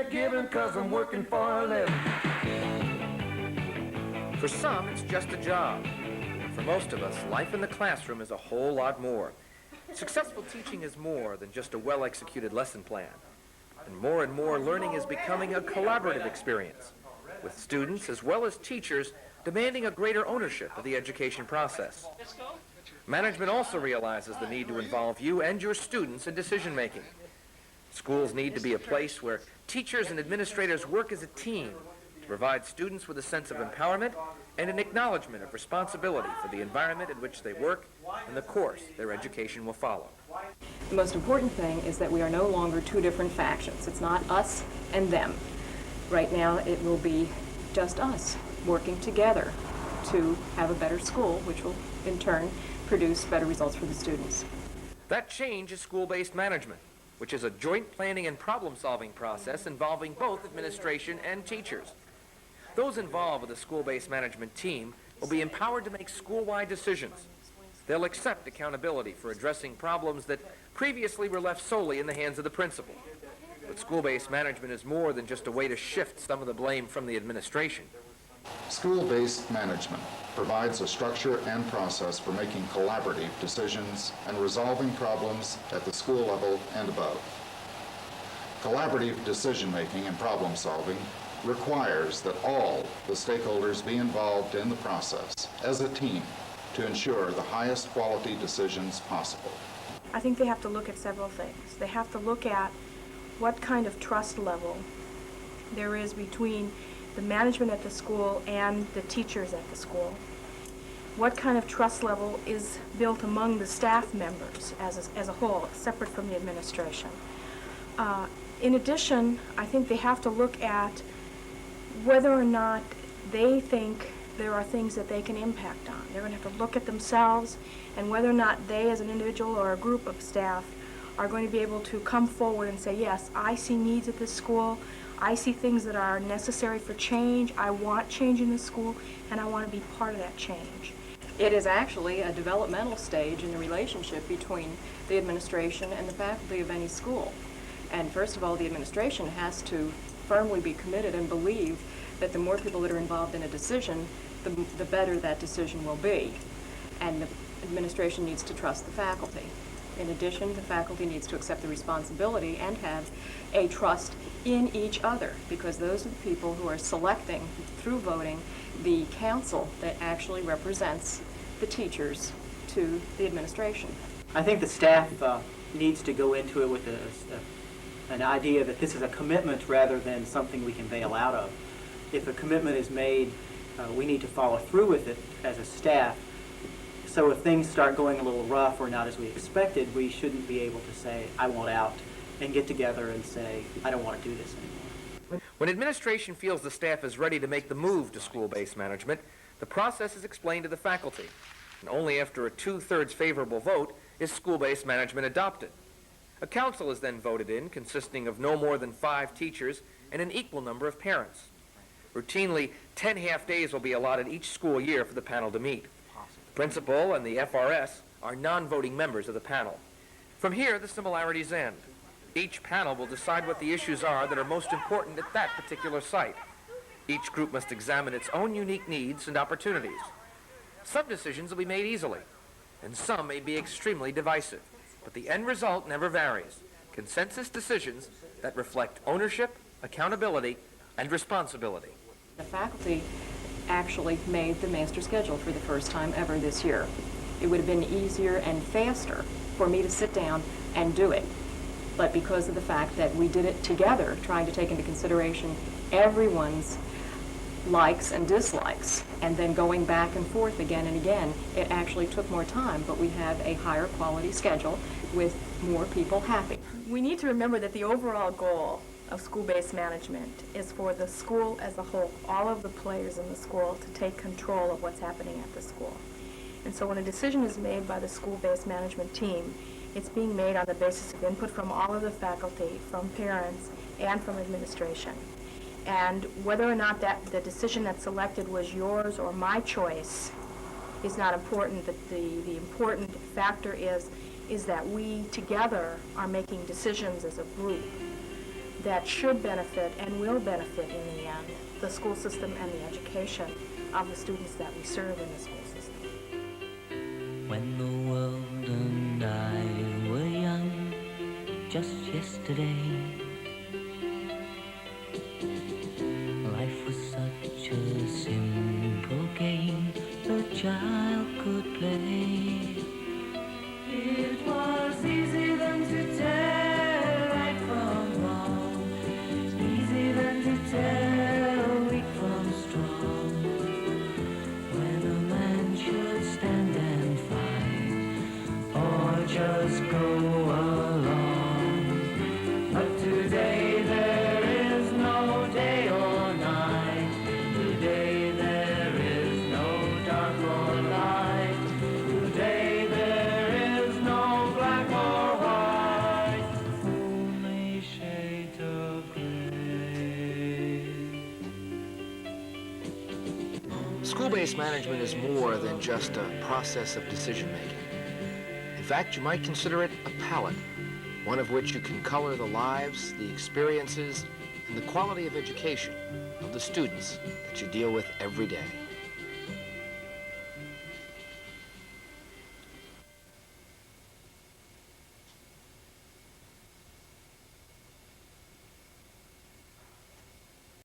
giving 'cause I'm working for a living. For some, it's just a job. For most of us, life in the classroom is a whole lot more. Successful teaching is more than just a well-executed lesson plan. And more learning is becoming a collaborative experience, with students as well as teachers demanding a greater ownership of the education process. Management also realizes the need to involve you and your students in decision-making. Schools need to be a place where teachers and administrators work as a team to provide students with a sense of empowerment and an acknowledgement of responsibility for the environment in which they work and the course their education will follow. The most important thing is that we are no longer two different factions. It's not us and them. Right now it will be just us working together to have a better school, which will in turn produce better results for the students. That change is school-based management, which is a joint planning and problem-solving process involving both administration and teachers. Those involved with the school-based management team will be empowered to make school-wide decisions. They'll accept accountability for addressing problems that previously were left solely in the hands of the principal. But school-based management is more than just a way to shift some of the blame from the administration. School-based management provides a structure and process for making collaborative decisions and resolving problems at the school level and above. Collaborative decision-making and problem-solving requires that all the stakeholders be involved in the process as a team to ensure the highest quality decisions possible. I think they have to look at several things. They have to look at what kind of trust level there is between the management at the school and the teachers at the school. What kind of trust level is built among the staff members as a whole, separate from the administration. In addition, I think they have to look at whether or not they think there are things that they can impact on. They're going to have to look at themselves and whether or not they as an individual or a group of staff are going to be able to come forward and say, yes, I see needs at this school, I see things that are necessary for change, I want change in the school, and I want to be part of that change. It is actually a developmental stage in the relationship between the administration and the faculty of any school. And first of all, the administration has to firmly be committed and believe that the more people that are involved in a decision, the better that decision will be. And the administration needs to trust the faculty. In addition, the faculty needs to accept the responsibility and have a trust in each other, because those are the people who are selecting, through voting, the council that actually represents the teachers to the administration. I think the staff needs to go into it with an idea that this is a commitment rather than something we can bail out of. If a commitment is made, we need to follow through with it as a staff. So if things start going a little rough or not as we expected, we shouldn't be able to say, I want out, and get together and say, I don't want to do this anymore. When administration feels the staff is ready to make the move to school-based management, the process is explained to the faculty. And only after a 2/3 favorable vote is school-based management adopted. A council is then voted in, consisting of no more than 5 teachers and an equal number of parents. Routinely, 10 half-days will be allotted each school year for the panel to meet. The principal and the FRS are non-voting members of the panel. From here, the similarities end. Each panel will decide what the issues are that are most important at that particular site. Each group must examine its own unique needs and opportunities. Some decisions will be made easily, and some may be extremely divisive, but the end result never varies. Consensus decisions that reflect ownership, accountability, and responsibility. The faculty actually made the master schedule for the first time ever this year. It would have been easier and faster for me to sit down and do it. But because of the fact that we did it together, trying to take into consideration everyone's likes and dislikes, and then going back and forth again and again, it actually took more time, but we have a higher quality schedule with more people happy. We need to remember that the overall goal of school-based management is for the school as a whole, all of the players in the school, to take control of what's happening at the school. And so when a decision is made by the school-based management team, it's being made on the basis of input from all of the faculty, from parents, and from administration. And whether or not the decision that's selected was yours or my choice is not important. The important factor is that we together are making decisions as a group that should benefit and will benefit in the end the school system and the education of the students that we serve in the school system. When the world and I were young, just yesterday, life was such a simple game a child could play. It was easy then to tell right from wrong, easy then to tell weak from strong. When a man should stand and fight, or just go along. But today there is no day or night. Today there is no dark or light. Today there is no black or white. Only shades of gray. School-based management is more than just a process of decision-making. In fact, you might consider it a palette, one of which you can color the lives, the experiences, and the quality of education of the students that you deal with every day.